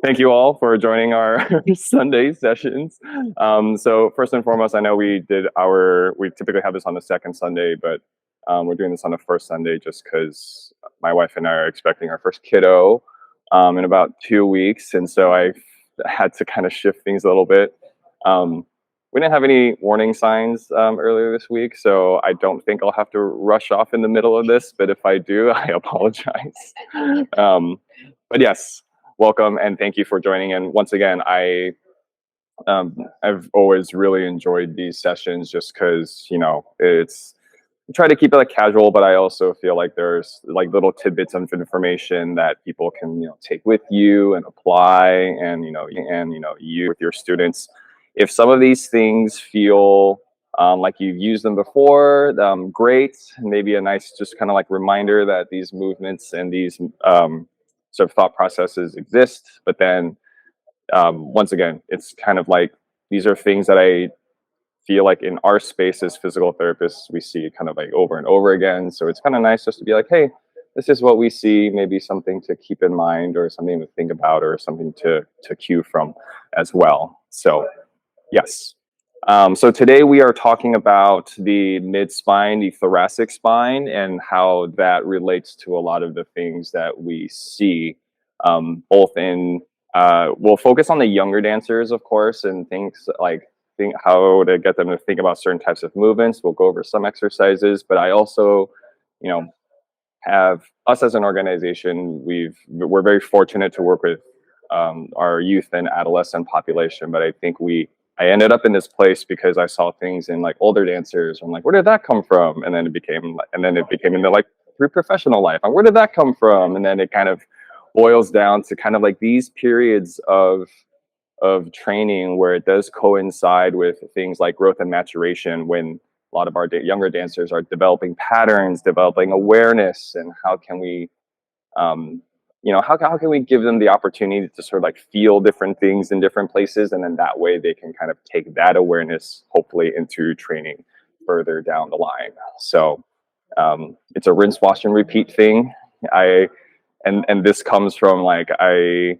Thank you all for joining our Sunday sessions. So first and foremost, I know we typically have this on the second Sunday, but we're doing this on the first Sunday just because my wife and I are expecting our first kiddo in about 2 weeks. And so I had to kind of shift things a little bit. We didn't have any warning signs earlier this week, so I don't think I'll have to rush off in the middle of this, but if I do, I apologize. But yes, welcome and thank you for joining. And once again, I've always really enjoyed these sessions just because I try to keep it like casual, but I also feel like there's like little tidbits of information that people can take with you and apply, and you with your students. If some of these things feel like you've used them before, great. Maybe a nice just kind of like reminder that these movements and these sort of thought processes exist. But then once again, it's kind of like these are things that I feel like in our space as physical therapists, we see kind of like over and over again. So it's kind of nice just to be like, hey, this is what we see, maybe something to keep in mind or something to think about or something to cue from as well. So yes. So today we are talking about the mid-spine, the thoracic spine, and how that relates to a lot of the things that we see, both in, we'll focus on the younger dancers, of course, and things like how to get them to think about certain types of movements. We'll go over some exercises, but I also, have us as an organization, we're very fortunate to work with our youth and adolescent population, but I think I ended up in this place because I saw things in like older dancers. I'm like, where did that come from? And then it became into like through professional life. And where did that come from? And then it kind of boils down to kind of like these periods of training where it does coincide with things like growth and maturation, when a lot of our younger dancers are developing patterns, developing awareness, and how can we how can we give them the opportunity to sort of like feel different things in different places, and then that way they can kind of take that awareness hopefully into training further down the line. So it's a rinse, wash, and repeat thing. And this comes from like we're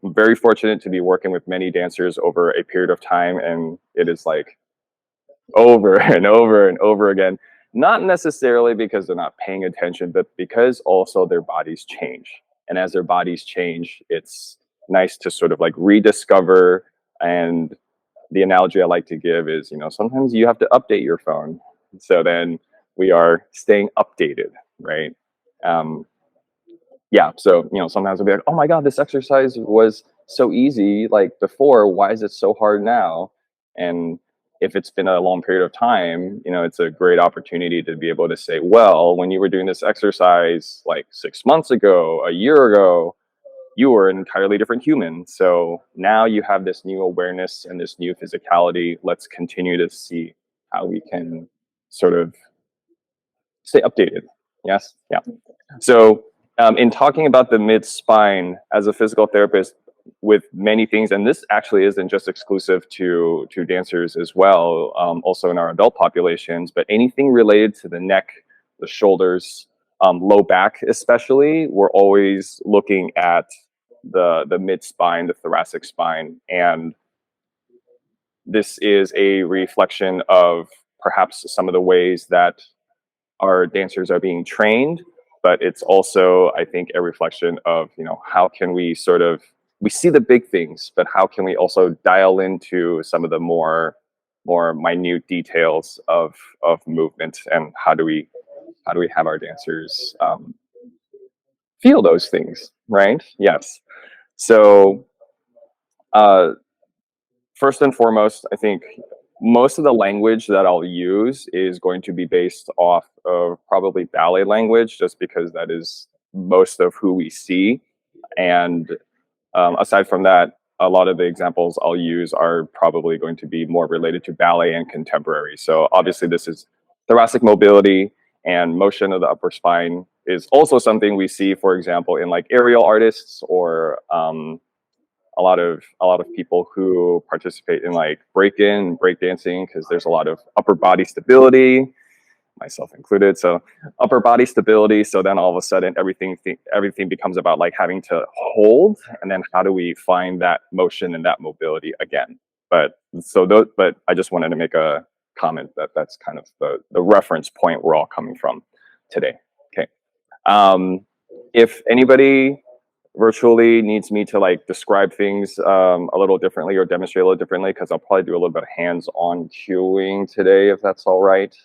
very fortunate to be working with many dancers over a period of time, and it is like over and over and over again. Not necessarily because they're not paying attention, but because also their bodies change. And as their bodies change, it's nice to sort of like rediscover. And the analogy I like to give is, sometimes you have to update your phone. So then we are staying updated, right? So, sometimes we'll be like, oh my God, this exercise was so easy like before. Why is it so hard now? And if it's been a long period of time, it's a great opportunity to be able to say, well, when you were doing this exercise like 6 months ago, a year ago, you were an entirely different human. So now you have this new awareness and this new physicality. Let's continue to see how we can sort of stay updated. Yes. Yeah. So in talking about the mid spine as a physical therapist, with many things, and this actually isn't just exclusive to dancers as well, also in our adult populations, but anything related to the neck, the shoulders, low back especially, we're always looking at the mid spine, the thoracic spine. And this is a reflection of perhaps some of the ways that our dancers are being trained, but it's also, I think, a reflection of, how can we we see the big things, but how can we also dial into some of the more minute details of movement, and how do we have our dancers feel those things, right? Yes. So first and foremost, I think most of the language that I'll use is going to be based off of probably ballet language, just because that is most of who we see. And aside from that, a lot of the examples I'll use are probably going to be more related to ballet and contemporary. So obviously this is thoracic mobility, and motion of the upper spine is also something we see, for example, in like aerial artists, or a lot of people who participate in like break dancing, because there's a lot of upper body stability. myself included. So upper body stability. So then all of a sudden everything becomes about like having to hold, and then how do we find that motion and that mobility again? But I just wanted to make a comment that that's kind of the reference point we're all coming from today. Okay. If anybody virtually needs me to like describe things a little differently or demonstrate a little differently, because I'll probably do a little bit of hands-on cueing today, if that's all right.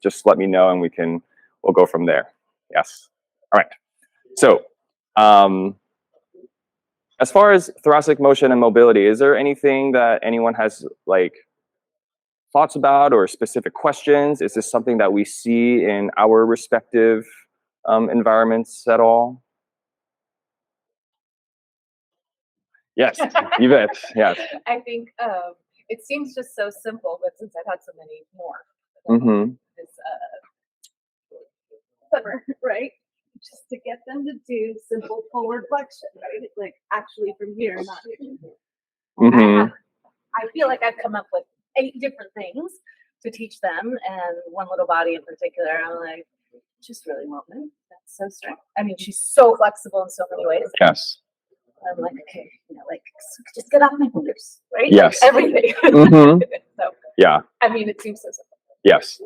Just let me know and we'll go from there. Yes. All right. So as far as thoracic motion and mobility, is there anything that anyone has like thoughts about or specific questions? Is this something that we see in our respective environments at all? Yes, you bet. Yes. I think it seems just so simple, but since I've had so many more, Mm-hmm. this summer, right? Just to get them to do simple forward flexion, right? Like actually from here, not here. Mm-hmm. I feel like I've come up with 8 different things to teach them, and one little body in particular, I'm like, just really moment. That's so strong. I mean, she's so flexible in so many ways. Yes. I'm like, okay, like just get off my fingers, right? Yes. Like, everything. Mm-hmm. So yeah. I mean, it seems so simple. Yes.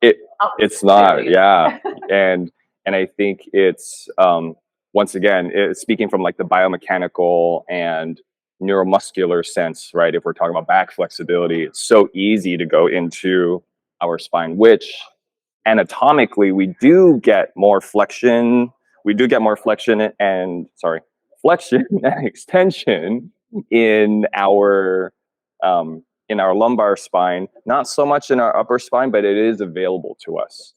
It's not. Yeah. and I think it's once again speaking from like the biomechanical and neuromuscular sense, right? If we're talking about back flexibility, it's so easy to go into our spine, which anatomically we do get more flexion. We do get more flexion and extension in our lumbar spine, not so much in our upper spine, but it is available to us.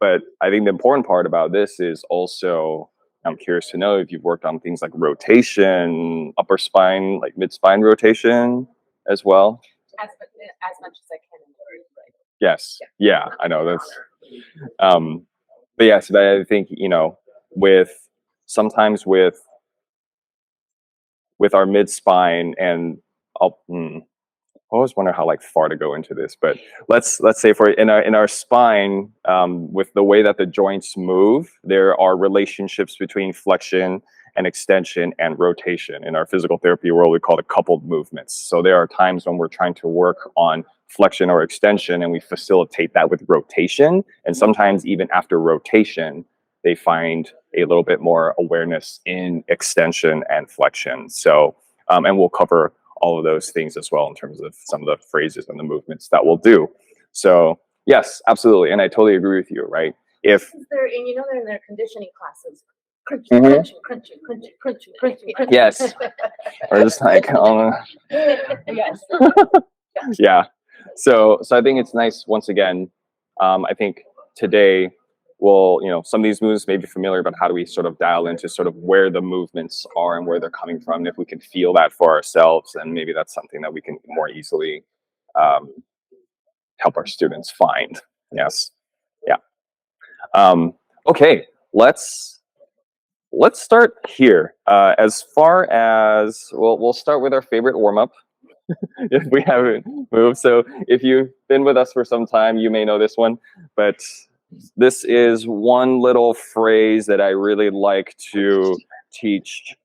But I think the important part about this is also, I'm curious to know if you've worked on things like rotation, upper spine, like mid-spine rotation as well. As much as I can. Right? Yes. Yeah, I know that's. But yes, but I think sometimes with our mid-spine, and I always wonder how like far to go into this, but let's say for in our spine, with the way that the joints move, there are relationships between flexion and extension and rotation. In our physical therapy world, we call it coupled movements. So there are times when we're trying to work on flexion or extension, and we facilitate that with rotation. And sometimes even after rotation, they find a little bit more awareness in extension and flexion. So, and we'll cover all of those things as well in terms of some of the phrases and the movements that we'll do. So yes, absolutely. And I totally agree with you, right? If they're in their conditioning classes. Crunching. Yes. Or just like, yes. Yeah. So I think it's nice, once again, I think today some of these moves may be familiar, but how do we sort of dial into sort of where the movements are and where they're coming from? And if we can feel that for ourselves, then maybe that's something that we can more easily help our students find. Yes. Yeah. Okay. Let's start here. As far as, we'll start with our favorite warm-up. If we haven't moved. So if you've been with us for some time, you may know this one, but this is one little phrase that I really like to teach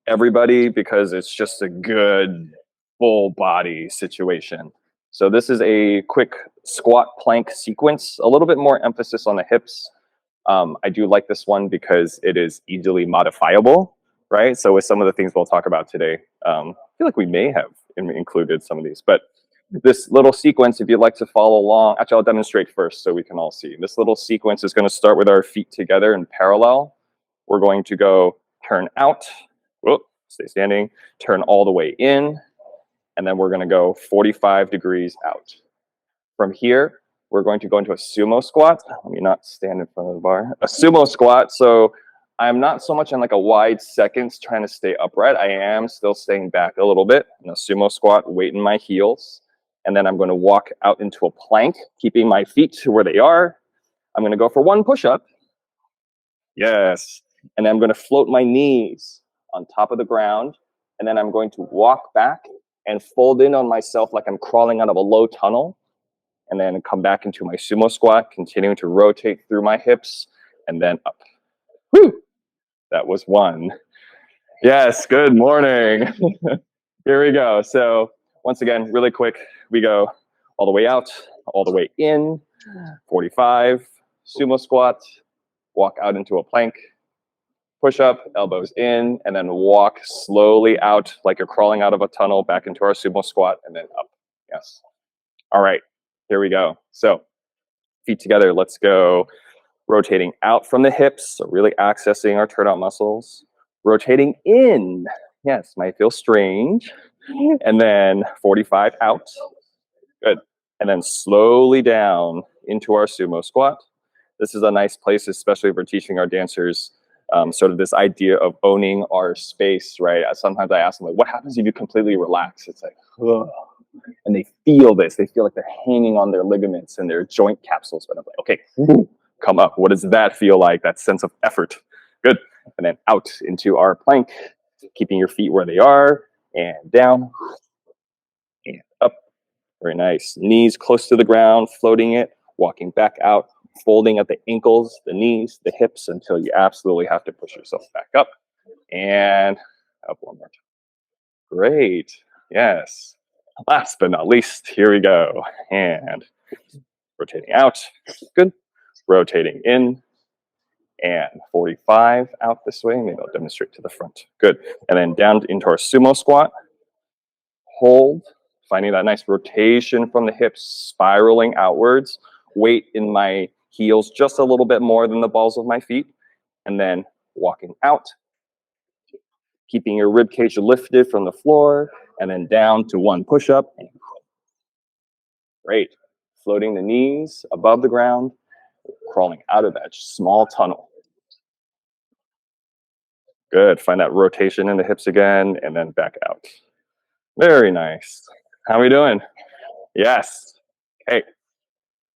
everybody, because it's just a good full body situation. So this is a quick squat plank sequence, a little bit more emphasis on the hips. I do like this one because it is easily modifiable, right? So with some of the things we'll talk about today, I feel like we may have included some of these, but this little sequence, if you'd like to follow along, actually I'll demonstrate first so we can all see. This little sequence is going to start with our feet together in parallel. We're going to go turn out, whoop, stay standing, turn all the way in, and then we're going to go 45 degrees out. From here, we're going to go into a sumo squat. Let me not stand in front of the bar. A sumo squat. So I'm not so much in like a wide seconds trying to stay upright. I am still staying back a little bit. In a sumo squat, weight in my heels. And then I'm going to walk out into a plank, keeping my feet to where they are. I'm going to go for one push-up. Yes. And then I'm going to float my knees on top of the ground. And then I'm going to walk back and fold in on myself like I'm crawling out of a low tunnel. and then come back into my sumo squat, continuing to rotate through my hips, and then up. Whew! That was one. Yes, good morning. Here we go. So once again, really quick, we go all the way out, all the way in, 45, sumo squat, walk out into a plank, push up, elbows in, and then walk slowly out like you're crawling out of a tunnel back into our sumo squat, and then up. Yes. All right, here we go. So feet together, let's go. Rotating out from the hips, so really accessing our turnout muscles. Rotating in, yes, might feel strange. And then 45 out, good. And then slowly down into our sumo squat. This is a nice place, especially if we're teaching our dancers sort of this idea of owning our space, right? Sometimes I ask them, like, what happens if you completely relax? It's like, ugh. And they feel this. They feel like they're hanging on their ligaments and their joint capsules. But I'm like, okay, come up. What does that feel like? That sense of effort. Good. And then out into our plank, keeping your feet where they are, and down, and up. Very nice. Knees close to the ground, floating it, walking back out, folding at the ankles, the knees, the hips, until you absolutely have to push yourself back up. And up one more time. Great. Yes. Last but not least, here we go. And rotating out. Good. Rotating in. And 45 out this way. Maybe I'll demonstrate to the front. Good. And then down into our sumo squat. Hold. Finding that nice rotation from the hips, spiraling outwards. Weight in my heels just a little bit more than the balls of my feet. And then walking out. Keeping your rib cage lifted from the floor. And then down to one push-up. Great. Floating the knees above the ground. Crawling out of that small tunnel. Good. Find that rotation in the hips again, and then back out. Very nice. How are we doing? Yes. Okay.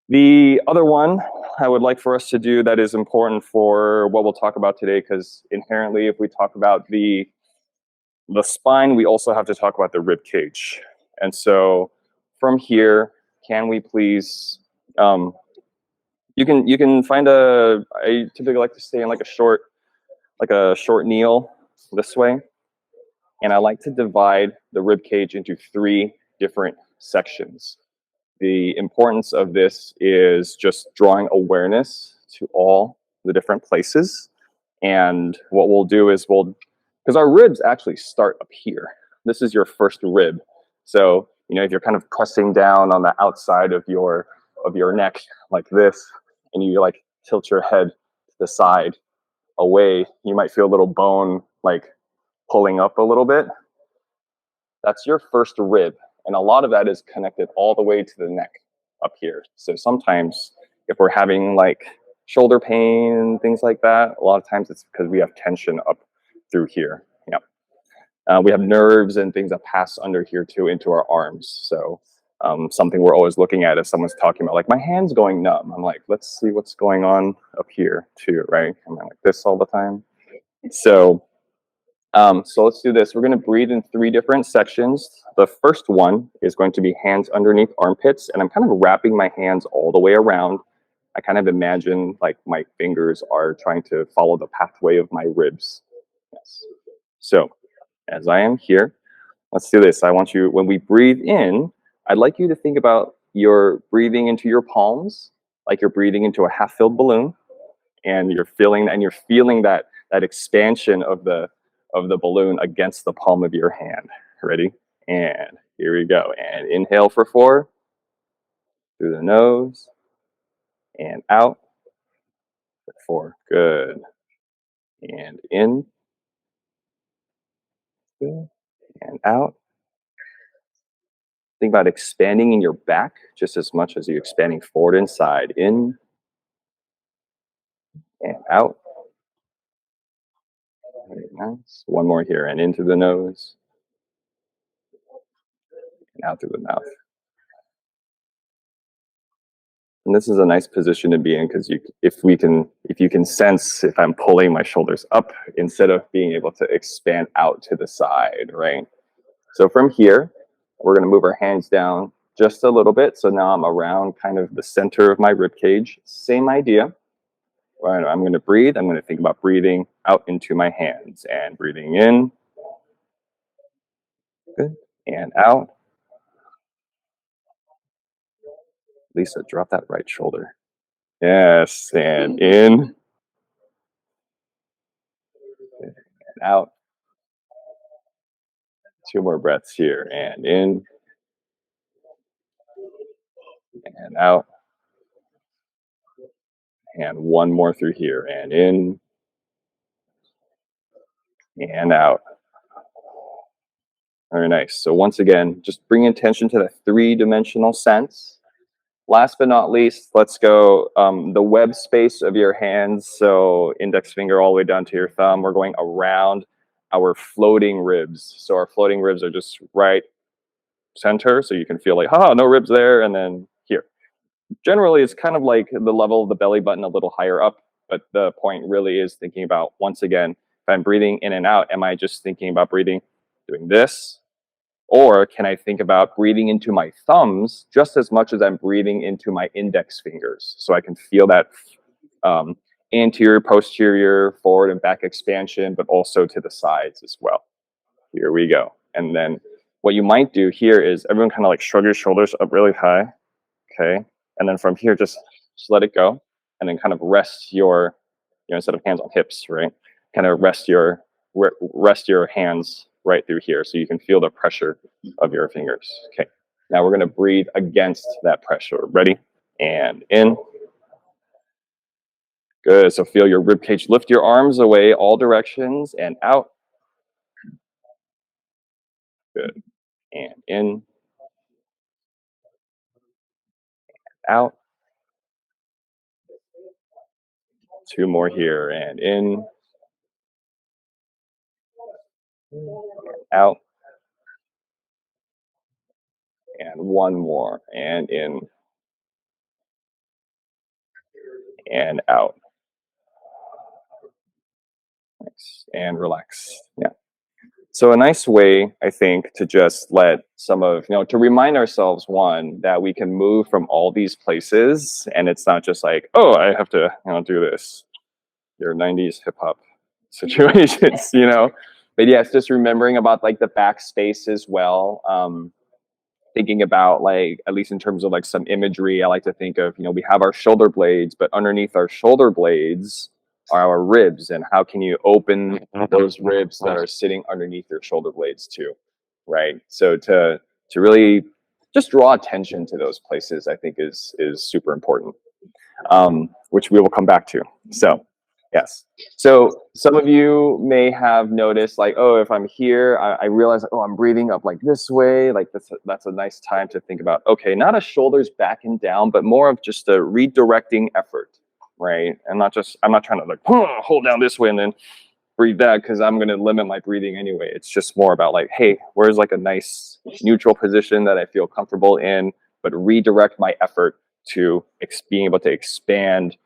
The other one I would like for us to do that is important for what we'll talk about today, because inherently, if we talk about the spine, we also have to talk about the rib cage. And so from here, can we please, you can find I typically like to stay in like a short kneel this way. And I like to divide the rib cage into 3 different sections. The importance of this is just drawing awareness to all the different places. And what we'll do is because our ribs actually start up here. This is your first rib. So, if you're kind of pressing down on the outside of your neck like this, and you like tilt your head to the side away, you might feel a little bone like pulling up a little bit. That's your first rib. And a lot of that is connected all the way to the neck up here. So sometimes if we're having like shoulder pain, things like that, a lot of times it's because we have tension up through here. Yeah. We have nerves and things that pass under here too into our arms. So something we're always looking at if someone's talking about like, my hand's going numb. I'm like, let's see what's going on up here too, right? I'm like this all the time. So let's do this. We're going to breathe in 3 different sections. The first one is going to be hands underneath armpits, and I'm kind of wrapping my hands all the way around. I kind of imagine like my fingers are trying to follow the pathway of my ribs. Yes. So as I am here, let's do this. I want you, when we breathe in, I'd like you to think about your breathing into your palms, like you're breathing into a half-filled balloon, and you're feeling that expansion of the balloon against the palm of your hand. Ready? And here we go. And inhale for 4. Through the nose. And out. For 4. Good. And in. Good. And out. Think about expanding in your back just as much as you're expanding forward and side. In. And out. Very nice. One more here. And into the nose. And out through the mouth. And this is a nice position to be in because if you can sense if I'm pulling my shoulders up instead of being able to expand out to the side, right? So from here, we're going to move our hands down just a little bit. So now I'm around kind of the center of my rib cage. Same idea. Right, I'm going to breathe. I'm going to think about breathing out into my hands and breathing in. Good. And out. Lisa, drop that right shoulder. Yes. And in. And out. 2 more breaths here. And in. And out. And 1 more through here. And in. And out. Very nice. So once again, just bring attention to the 3-dimensional sense. Last but not least, let's go the web space of your hands. So index finger all the way down to your thumb. We're going around our floating ribs. So our floating ribs are just right center. So you can feel like, no ribs there. And then here. Generally, it's kind of like the level of the belly button a little higher up. But the point really is thinking about, once again, if I'm breathing in and out, am I just thinking about breathing, doing this? Or can I think about breathing into my thumbs just as much as I'm breathing into my index fingers? So I can feel that anterior, posterior, forward and back expansion, but also to the sides as well. Here we go. And then what you might do here is everyone kind of like shrug your shoulders up really high. Okay. And then from here, just let it go. And then kind of rest your, instead of hands on hips, right? Kind of rest your hands right through here so you can feel the pressure of your fingers. Okay, now we're going to breathe against that pressure. Ready? And in. Good. So feel your rib cage. Lift your arms away all directions and out. Good. And in. Out. 2 more here and in. Out. And 1 more and in. And out. Nice. And relax. Yeah. So a nice way, I think, to just let some of, to remind ourselves, one, that we can move from all these places and it's not just like, oh, I have to, do this. Your 90s hip hop situations, But yes, just remembering about like the back space as well. Thinking about like, at least in terms of like some imagery, I like to think of, we have our shoulder blades, but underneath our shoulder blades are our ribs, and how can you open those ribs that are sitting underneath your shoulder blades too, right? So to really just draw attention to those places, I think is super important, which we will come back to. So yes. So some of you may have noticed like, oh, if I'm here, I realize, oh, I'm breathing up like this way. Like that's a nice time to think about, okay, not a shoulders back and down, but more of just a redirecting effort, right? I'm not trying to like hold down this way and then breathe that because I'm going to limit my breathing anyway. It's just more about like, hey, where's like a nice neutral position that I feel comfortable in, but redirect my effort to being able to expand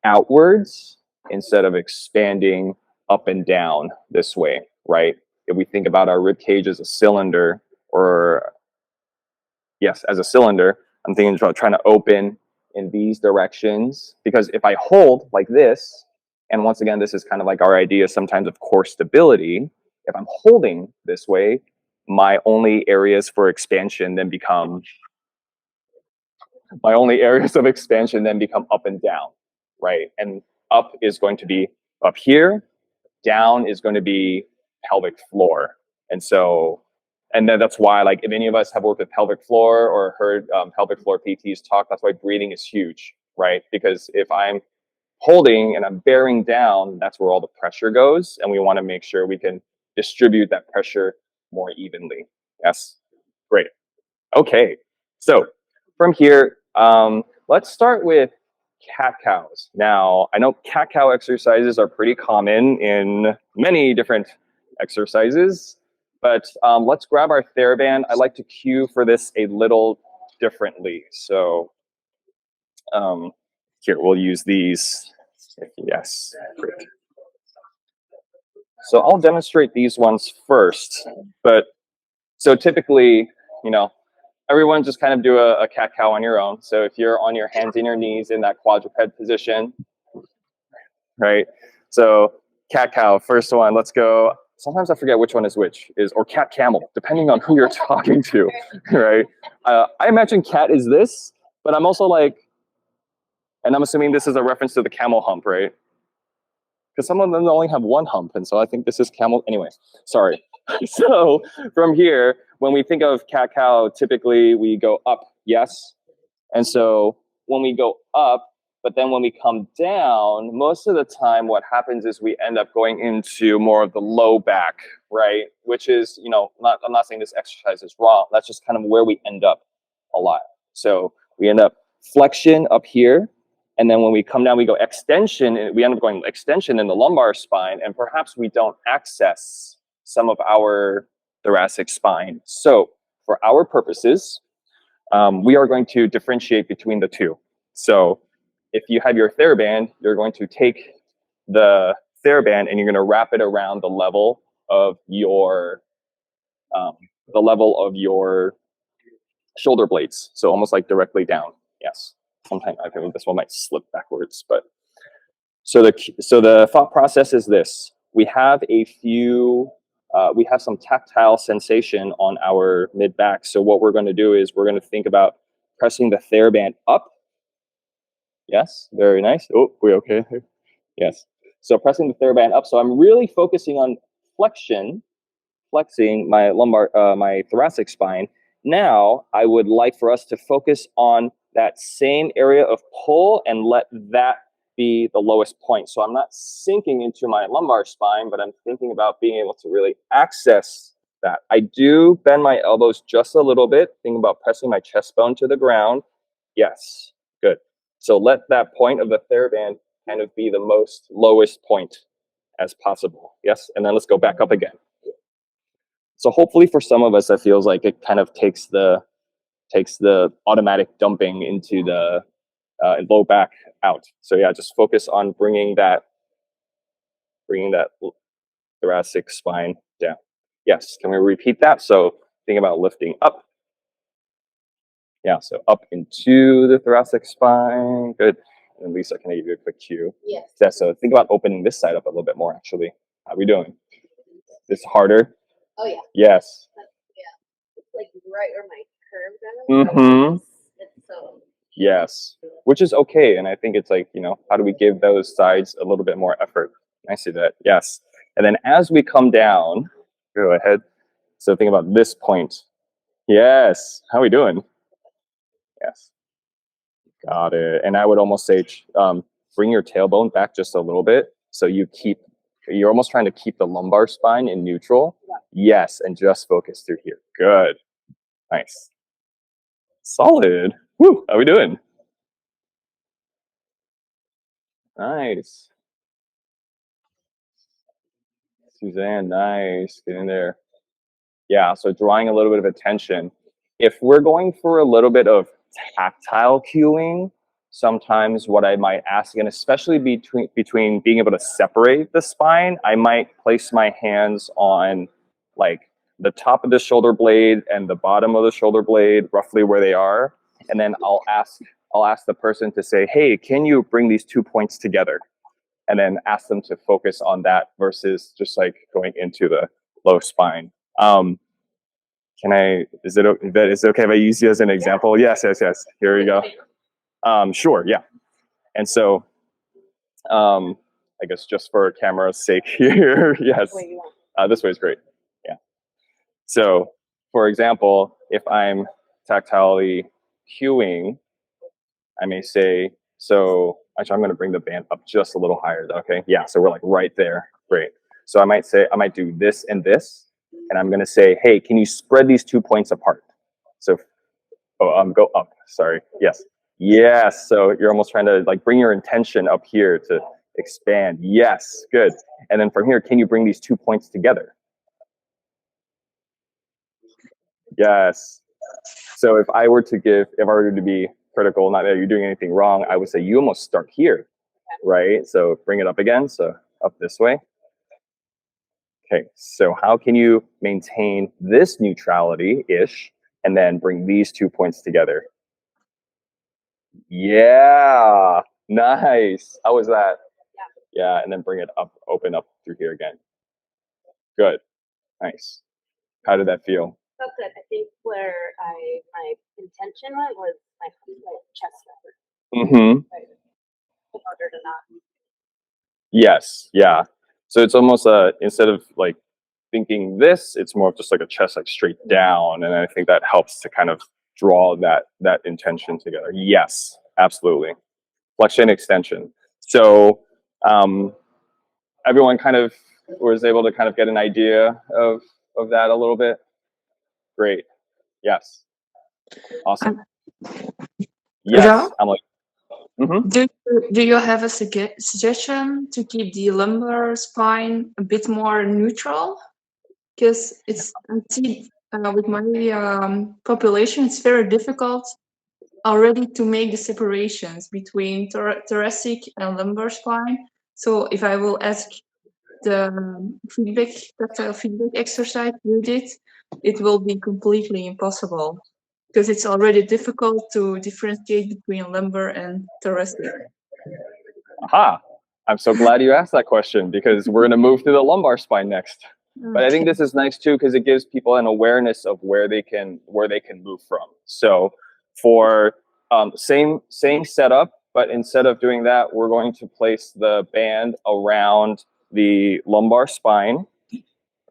outwards instead of expanding up and down this way, right? If we think about our rib cage as a cylinder, as a cylinder, I'm thinking about trying to open in these directions, because if I hold like this, and once again, this is kind of like our idea sometimes of core stability, if I'm holding this way, my only areas of expansion then become up and down, right? And up is going to be up here, down is going to be pelvic floor. And then that's why, like, if any of us have worked with pelvic floor or heard pelvic floor PTs talk, that's why breathing is huge, right? Because if I'm holding and I'm bearing down, that's where all the pressure goes. And we want to make sure we can distribute that pressure more evenly. Yes, great. Okay, so from here, let's start with cat-cows. Now, I know cat-cow exercises are pretty common in many different exercises, but let's grab our TheraBand. I like to cue for this a little differently. So here, we'll use these. Yes, great. So I'll demonstrate these ones first, but so typically, everyone just kind of do a cat-cow on your own. So if you're on your hands and your knees in that quadruped position, right? So cat-cow, first one, let's go. Sometimes I forget which one is which, or cat-camel, depending on who you're talking to, right? I imagine cat is this, but I'm also like, and I'm assuming this is a reference to the camel hump, right? Because some of them only have one hump, and so I think this is camel. Anyway, sorry. So from here, when we think of cat-cow, typically we go up, yes? And so when we go up, but then when we come down, most of the time what happens is we end up going into more of the low back, right? Which is, you know, I'm not saying this exercise is wrong. That's just kind of where we end up a lot. So we end up flexion up here. And then when we come down, we go extension. And we end up going extension in the lumbar spine. And perhaps we don't access some of our thoracic spine. So for our purposes, we are going to differentiate between the two. So if you have your TheraBand, you're going to take the TheraBand and you're going to wrap it around the level of your shoulder blades. So almost like directly down. Yes. Sometimes I think this one might slip backwards, but so the thought process is this: we have some tactile sensation on our mid back. So what we're going to do is we're going to think about pressing the TheraBand up. Yes, very nice. Oh, we okay? Yes. So pressing the TheraBand up. So I'm really focusing on flexing my my thoracic spine. Now I would like for us to focus on that same area of pull and let that be the lowest point. So I'm not sinking into my lumbar spine, but I'm thinking about being able to really access that. I do bend my elbows just a little bit, thinking about pressing my chest bone to the ground. Yes, good. So let that point of the TheraBand kind of be the lowest point as possible. Yes, and then let's go back up again. So hopefully for some of us, that feels like it kind of takes the automatic dumping into the low back out. So yeah, just focus on bringing that thoracic spine down. Yes, can we repeat that? So think about lifting up. Yeah, so up into the thoracic spine. Good. And Lisa, can I give you a quick cue? Yes. Yeah, so think about opening this side up a little bit more, actually. How are we doing? This harder? Oh, yeah. Yes. Yeah. It's like right where my curve goes. Mm-hmm. It's so... Yes, which is okay. And I think it's like, you know, how do we give those sides a little bit more effort? I see that. Yes. And then as we come down, go ahead. So think about this point. Yes. How are we doing? Yes. Got it. And I would almost say, bring your tailbone back just a little bit. So you're almost trying to keep the lumbar spine in neutral. Yeah. Yes. And just focus through here. Good. Nice. Solid. Woo. How are we doing? Nice. Suzanne, nice. Get in there. Yeah, so drawing a little bit of attention. If we're going for a little bit of tactile cueing, sometimes what I might ask, and especially between being able to separate the spine, I might place my hands on like the top of the shoulder blade and the bottom of the shoulder blade, roughly where they are. And then I'll ask the person to say, hey, can you bring these 2 points together? And then ask them to focus on that versus just like going into the low spine. Is it okay if I use you as an example? Yes. Here we go. Sure, yeah. And so, I guess just for camera's sake here, yes. This way is great, yeah. So, for example, if I'm tactilely cueing, I may say, so actually I'm going to bring the band up just a little higher, okay? Yeah, so we're like right there, great. So I might do this and this, and I'm going to say, hey, can you spread these 2 points apart? So, go up, sorry, yes. Yes, so you're almost trying to like bring your intention up here to expand. Yes, good. And then from here, can you bring these 2 points together? Yes. So if I were to be critical, not that you're doing anything wrong, I would say you almost start here, right? So bring it up again, so up this way. Okay, so how can you maintain this neutrality-ish and then bring these 2 points together. Yeah, nice. How was that? Yeah, and then bring it up, open up through here again. Good, nice. How did that feel? Felt good. I think where my intention was my chest number. Mm-hmm. In order to not. Yes, yeah. So it's almost instead of like thinking this, it's more of just like a chest like straight down, and I think that helps to kind of draw that intention together. Yes, absolutely. Flexion extension. So everyone kind of was able to kind of get an idea of that a little bit. Great. Yes. Awesome. Yes. I'm like. Mm-hmm. Do you have a suggestion to keep the lumbar spine a bit more neutral? Because it's I see with my population, it's very difficult already to make the separations between thoracic and lumbar spine. So if I will ask the tactile feedback exercise you did, it will be completely impossible because it's already difficult to differentiate between lumbar and thoracic. Aha. I'm so glad you asked that question because we're going to move to the lumbar spine next. But I think this is nice too because it gives people an awareness of where they can move from. So for same setup, but instead of doing that, we're going to place the band around the lumbar spine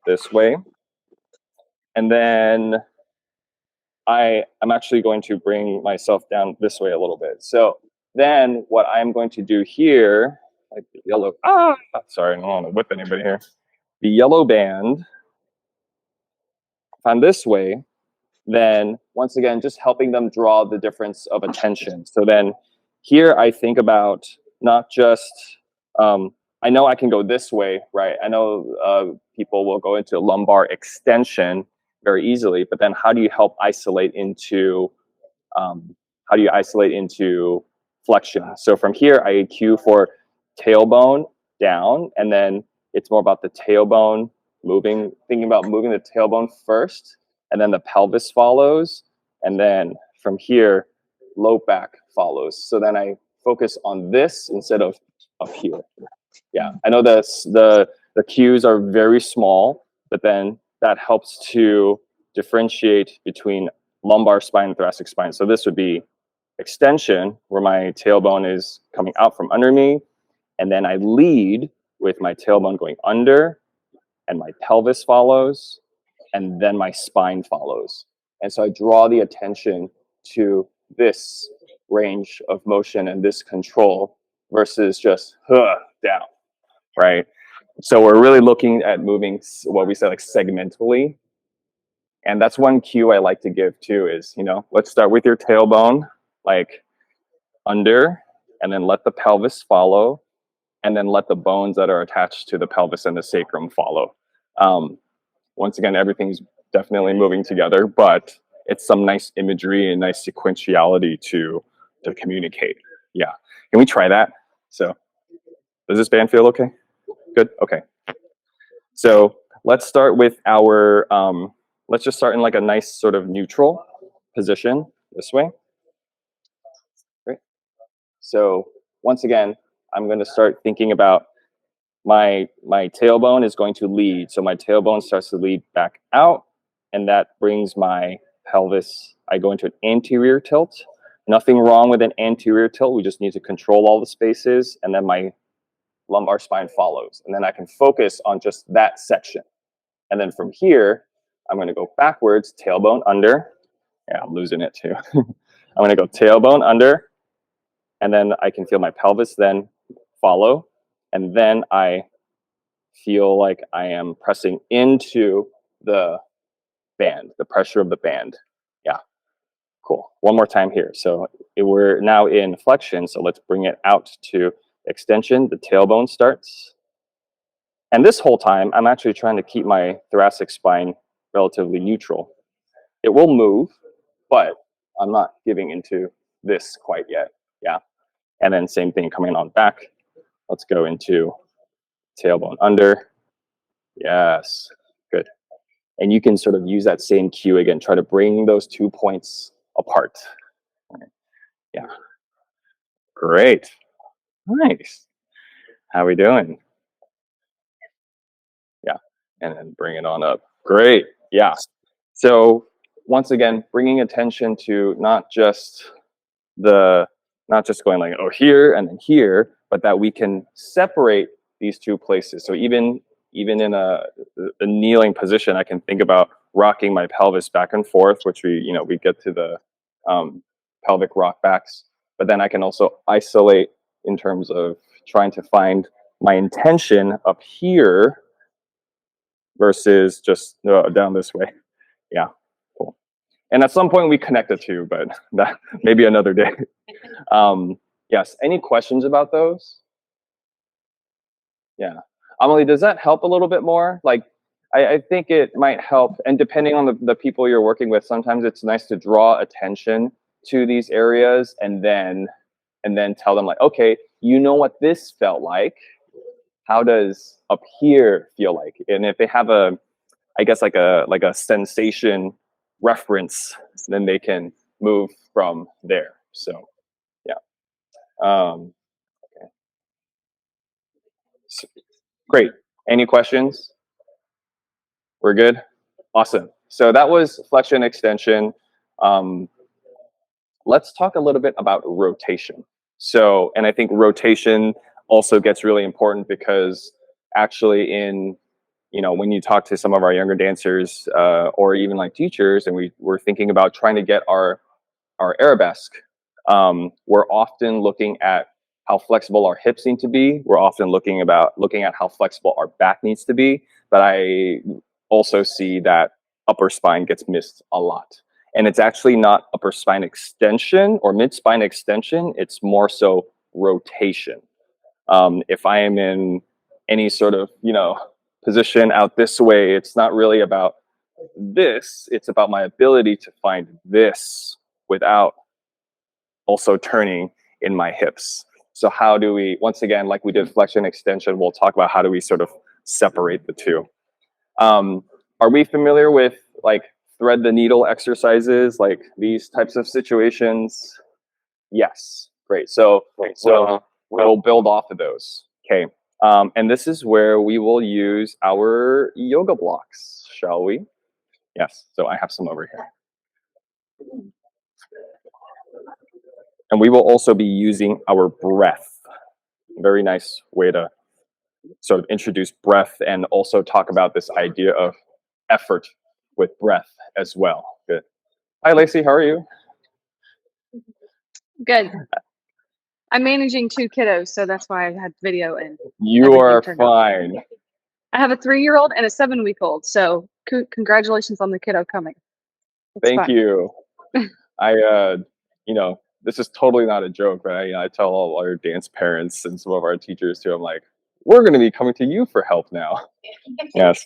this way, and then I'm actually going to bring myself down this way a little bit. So then what I'm going to do here, like the yellow, sorry, I don't want to whip anybody here. The yellow band, if I'm this way, then once again, just helping them draw the difference of attention. So then here I think about not just, I know I can go this way, right? I know people will go into lumbar extension very easily, but then how do you help isolate into flexion? So from here, I cue for tailbone down, and then it's more about the tailbone moving, thinking about moving the tailbone first, and then the pelvis follows, and then from here, low back follows. So then I focus on this instead of up here. Yeah, I know that the cues are very small, but then that helps to differentiate between lumbar spine and thoracic spine. So this would be extension, where my tailbone is coming out from under me, and then I lead with my tailbone going under, and my pelvis follows, and then my spine follows. And so I draw the attention to this range of motion and this control versus just down, right? So we're really looking at moving what we said like segmentally. And that's one cue I like to give too is, let's start with your tailbone, like under, and then let the pelvis follow, and then let the bones that are attached to the pelvis and the sacrum follow. Once again, everything's definitely moving together, but it's some nice imagery and nice sequentiality to communicate. Yeah. Can we try that? So does this band feel okay? Good. Okay. So let's start with our, let's just start in like a nice sort of neutral position this way. Great. So once again, I'm going to start thinking about my tailbone is going to lead. So my tailbone starts to lead back out, and that brings my pelvis. I go into an anterior tilt. Nothing wrong with an anterior tilt. We just need to control all the spaces, and then my lumbar spine follows. And then I can focus on just that section. And then from here, I'm going to go backwards, tailbone under. Yeah, I'm losing it too. I'm going to go tailbone under, and then I can feel my pelvis then follow. And then I feel like I am pressing into the band, the pressure of the band. Yeah, cool. One more time here. So we're now in flexion, so let's bring it out to extension. The tailbone starts. And this whole time, I'm actually trying to keep my thoracic spine relatively neutral. It will move, but I'm not giving into this quite yet. Yeah. And then same thing coming on back. Let's go into tailbone under. Yes. Good. And you can sort of use that same cue again, try to bring those 2 points apart. Yeah. Great. Nice. How we doing? Yeah. And then bring it on up. Great. Yeah. So once again, bringing attention to not just going like, oh, here and then here, but that we can separate these two places. So even in a kneeling position, I can think about rocking my pelvis back and forth, which we get to the pelvic rock backs. But then I can also isolate in terms of trying to find my intention up here versus just down this way. Yeah, cool. And at some point we connect the two, but that maybe another day. Yes, any questions about those? Yeah. Amelie, does that help a little bit more? Like, I think it might help, and depending on the people you're working with, sometimes it's nice to draw attention to these areas and then tell them like, okay, you know what this felt like. How does up here feel like? And if they have I guess like a sensation reference, then they can move from there. So yeah. Okay. So, great. Any questions? We're good? Awesome. So that was flexion extension. Let's talk a little bit about rotation. So, and I think rotation also gets really important because actually when you talk to some of our younger dancers or even like teachers, and we're thinking about trying to get our arabesque, we're often looking at how flexible our hips need to be. We're often looking at how flexible our back needs to be. But I also see that upper spine gets missed a lot. And it's actually not upper spine extension or mid spine extension. It's more so rotation. If I am in any sort of, position out this way, it's not really about this. It's about my ability to find this without also turning in my hips. So how do we, once again, like we did flexion extension, we'll talk about how do we sort of separate the two. Are we familiar with like thread the needle exercises, like these types of situations? Yes, great. So we'll build off of those. Okay. And this is where we will use our yoga blocks, shall we? Yes. So I have some over here. And we will also be using our breath. Very nice way to sort of introduce breath and also talk about this idea of effort with breath as well. Good. Hi, Lacey. How are you? Good. I'm managing 2 kiddos, so that's why I had video and you are fine. I have a 3-year-old and a 7-week-old, so congratulations on the kiddo coming. Thank you. I, this is totally not a joke, but I tell all our dance parents and some of our teachers too, I'm like, we're going to be coming to you for help now. Yes.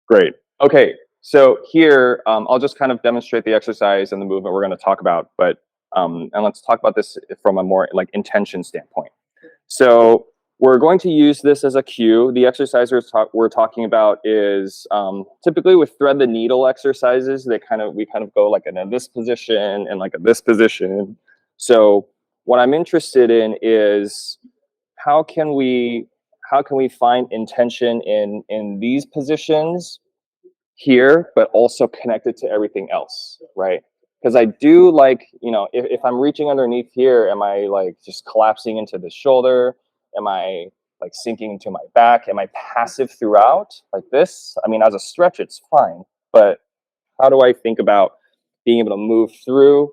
Great. Okay. So here, I'll just kind of demonstrate the exercise and the movement we're going to talk about, but, and let's talk about this from a more like intention standpoint. So we're going to use this as a cue. The exercise we're talking about is typically with thread the needle exercises. We kind of go like in this position and like in this position. So what I'm interested in is how can we find intention in these positions here, but also connected to everything else, right? Because I do like, if I'm reaching underneath here, am I like just collapsing into the shoulder? Am I like sinking into my back? Am I passive throughout like this? I mean, as a stretch, it's fine. But how do I think about being able to move through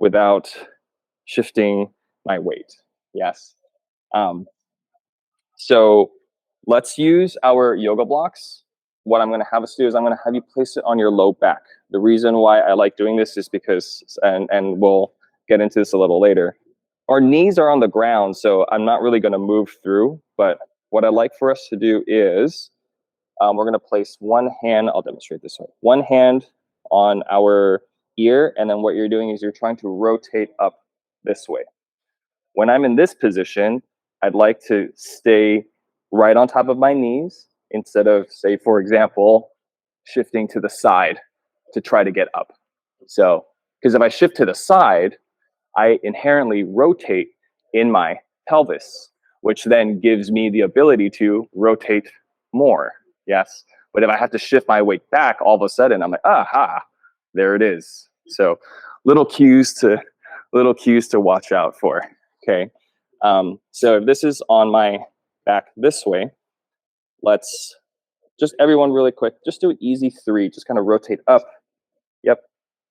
without shifting my weight? Yes. So let's use our yoga blocks. What I'm going to have us do is I'm going to have you place it on your low back. The reason why I like doing this is because, and we'll get into this a little later, our knees are on the ground, so I'm not really going to move through. But what I'd like for us to do is we're going to place one hand, I'll demonstrate this way, one hand on our ear, and then what you're doing is you're trying to rotate up this way. When I'm in this position, I'd like to stay right on top of my knees, instead of, say, for example, shifting to the side to try to get up. So, because if I shift to the side, I inherently rotate in my pelvis, which then gives me the ability to rotate more. Yes. But if I have to shift my weight back, all of a sudden I'm like, aha, there it is. So little cues to watch out for. Okay. So if this is on my back this way, let's just everyone really quick, just do an easy 3. Just kind of rotate up. Yep.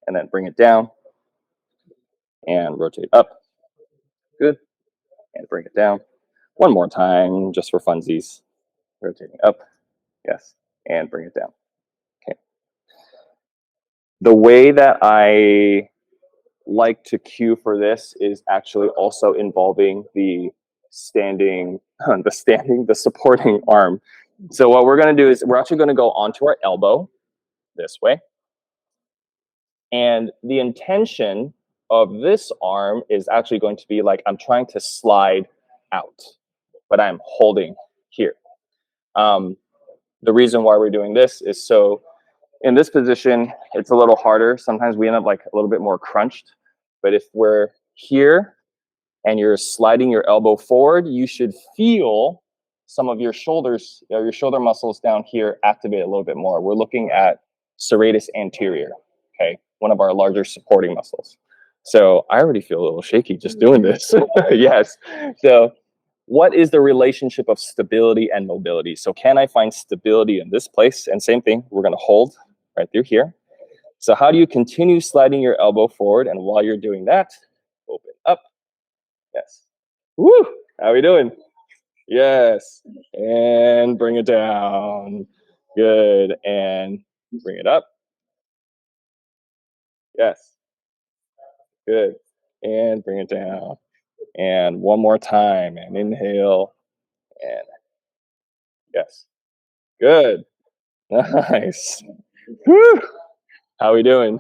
And then bring it down and rotate up. Good. And bring it down. One more time, just for funsies. Rotating up. Yes. And bring it down. Okay. The way that I like to cue for this is actually also involving the supporting arm. So what we're going to do is we're actually going to go onto our elbow this way. And the intention of this arm is actually going to be like I'm trying to slide out, but I'm holding here. The reason why we're doing this is so in this position, it's a little harder. Sometimes we end up like a little bit more crunched. But if we're here and you're sliding your elbow forward, you should feel some of your shoulders, your shoulder muscles down here activate a little bit more. We're looking at serratus anterior, okay, one of our larger supporting muscles. So I already feel a little shaky just doing this. Yes. So what is the relationship of stability and mobility? So can I find stability in this place? And same thing, we're going to hold right through here. So how do you continue sliding your elbow forward? And while you're doing that, open up. Yes. Woo! How are we doing? Yes. And bring it down. Good. And bring it up. Yes. Good. And bring it down. And one more time. And inhale. And yes. Good. Nice. Woo! How are we doing?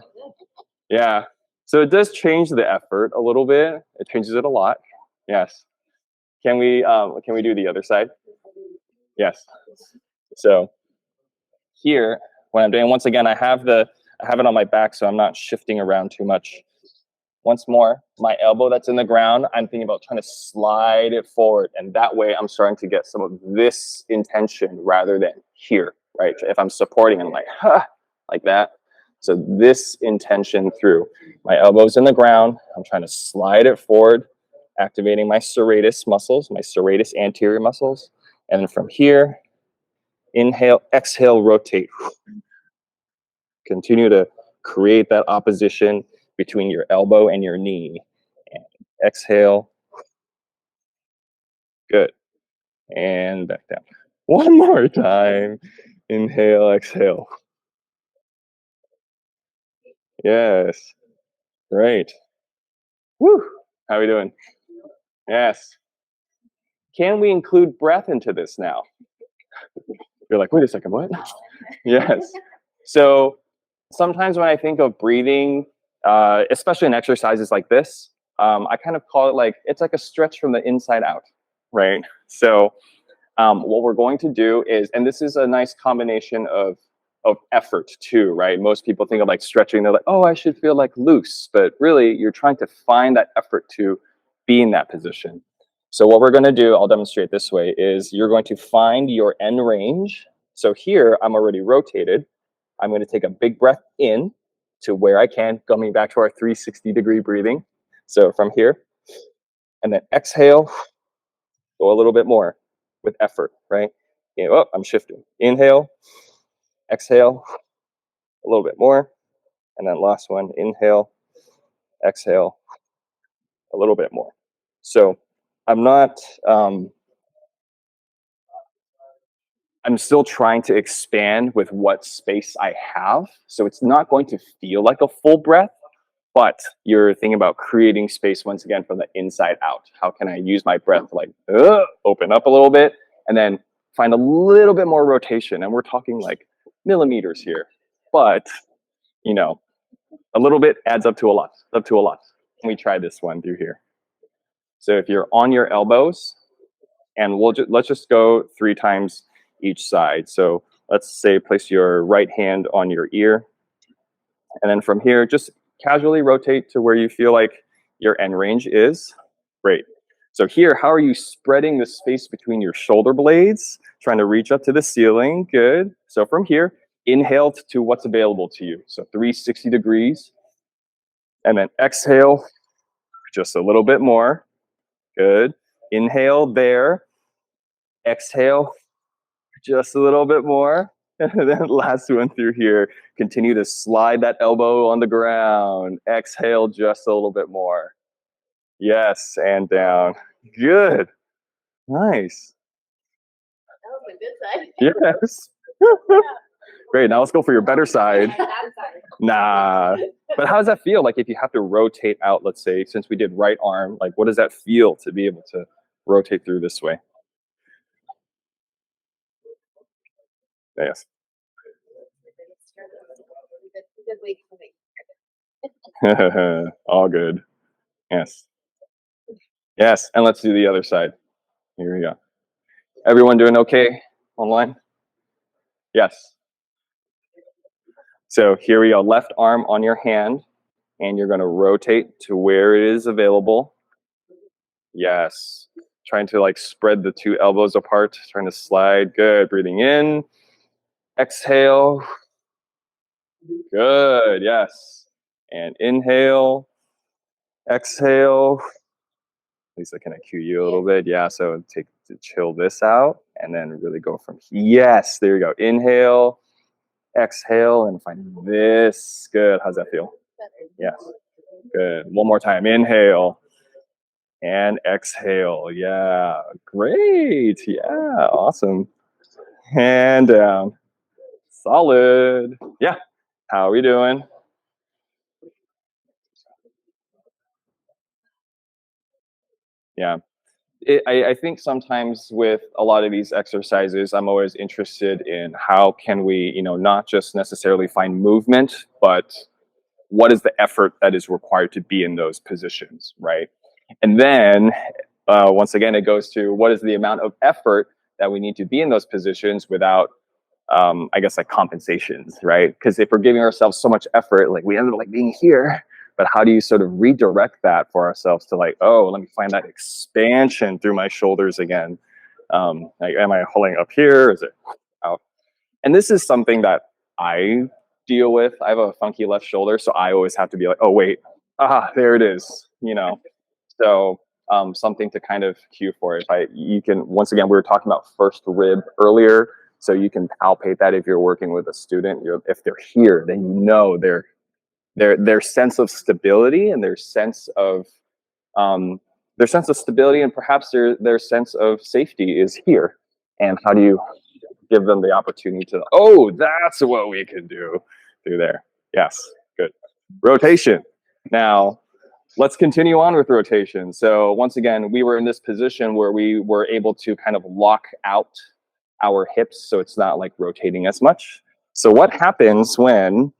Yeah. So it does change the effort a little bit. It changes it a lot. Yes. Can we do the other side? Yes. So here, what I'm doing, once again, I have it on my back, so I'm not shifting around too much. Once more, my elbow that's in the ground, I'm thinking about trying to slide it forward. And that way I'm starting to get some of this intention rather than here, right? If I'm supporting, I'm like, huh, like that. So this intention through my elbows in the ground, I'm trying to slide it forward, activating my serratus muscles, my serratus anterior muscles. And then from here, inhale, exhale, rotate. Continue to create that opposition between your elbow and your knee. And exhale. Good. And back down. One more time. Inhale, exhale. Yes. Great. Woo. How are we doing? Yes. Can we include breath into this now? You're like, wait a second, what? Yes. So sometimes when I think of breathing, especially in exercises like this, I kind of call it like, it's like a stretch from the inside out, right? So what we're going to do is, and this is a nice combination of effort too, right? Most people think of like stretching, they're like, oh, I should feel like loose, but really you're trying to find that effort to be in that position. So what we're going to do, I'll demonstrate this way, is you're going to find your end range. So here I'm already rotated. I'm going to take a big breath in to where I can, coming back to our 360-degree breathing. So from here, and then exhale, go a little bit more with effort, right? Oh, I'm shifting. Inhale, exhale, a little bit more. And then last one, inhale, exhale, a little bit more. So I'm not, I'm still trying to expand with what space I have. So it's not going to feel like a full breath, but you're thinking about creating space once again from the inside out. How can I use my breath to like open up a little bit and then find a little bit more rotation? And we're talking like millimeters here, but you know, a little bit adds up to a lot, Let me try this one through here. So if you're on your elbows, and let's just go 3 times each side. So let's say place your right hand on your ear. And then from here, just casually rotate to where you feel like your end range is. Great. So here, how are you spreading the space between your shoulder blades? Trying to reach up to the ceiling. Good. So from here, inhale to what's available to you. So 360 degrees. And then exhale just a little bit more. Good. Inhale there. Exhale just a little bit more. And then last one through here. Continue to slide that elbow on the ground. Exhale just a little bit more. Yes, and down. Good. Nice. That was my good side. Yes. Great. Now let's go for your better side. Nah. But how does that feel? Like if you have to rotate out, let's say, since we did right arm, like what does that feel to be able to rotate through this way? Yes. Good week for me. All good. Yes. Yes. And let's do the other side. Here we go. Everyone doing okay online? Yes. So here we go. Left arm on your hand, and you're going to rotate to where it is available. Yes. Trying to like spread the two elbows apart, trying to slide. Good. Breathing in. Exhale. Good. Yes. And inhale. Exhale. Lisa, can I cue you a little bit? Yeah. So take to chill this out, and then really go from here. Yes. There you go. Inhale. Exhale, and find this. Good. How's that feel? Yes. Good. One more time. Inhale and exhale. Yeah. Great. Yeah. Awesome. And down. Solid. Yeah. How are we doing? Yeah. I think sometimes with a lot of these exercises, I'm always interested in how can we, not just necessarily find movement, but what is the effort that is required to be in those positions, right? And then once again, it goes to what is the amount of effort that we need to be in those positions without, I guess, like compensations, right? Because if we're giving ourselves so much effort, like we end up like being here, but how do you sort of redirect that for ourselves to like, oh, let me find that expansion through my shoulders again. Like, am I holding up here? Is it out? And this is something that I deal with. I have a funky left shoulder, so I always have to be like, oh, wait, there it is, So something to kind of cue for. You can, once again, we were talking about first rib earlier, so you can palpate that if you're working with a student. If they're here, then their sense of stability and their sense of stability and perhaps their sense of safety is here. And how do you give them the opportunity to, oh, that's what we can do through there. Yes, good. Rotation. Now, let's continue on with rotation. So once again, we were in this position where we were able to kind of lock out our hips, so it's not like rotating as much. So what happens when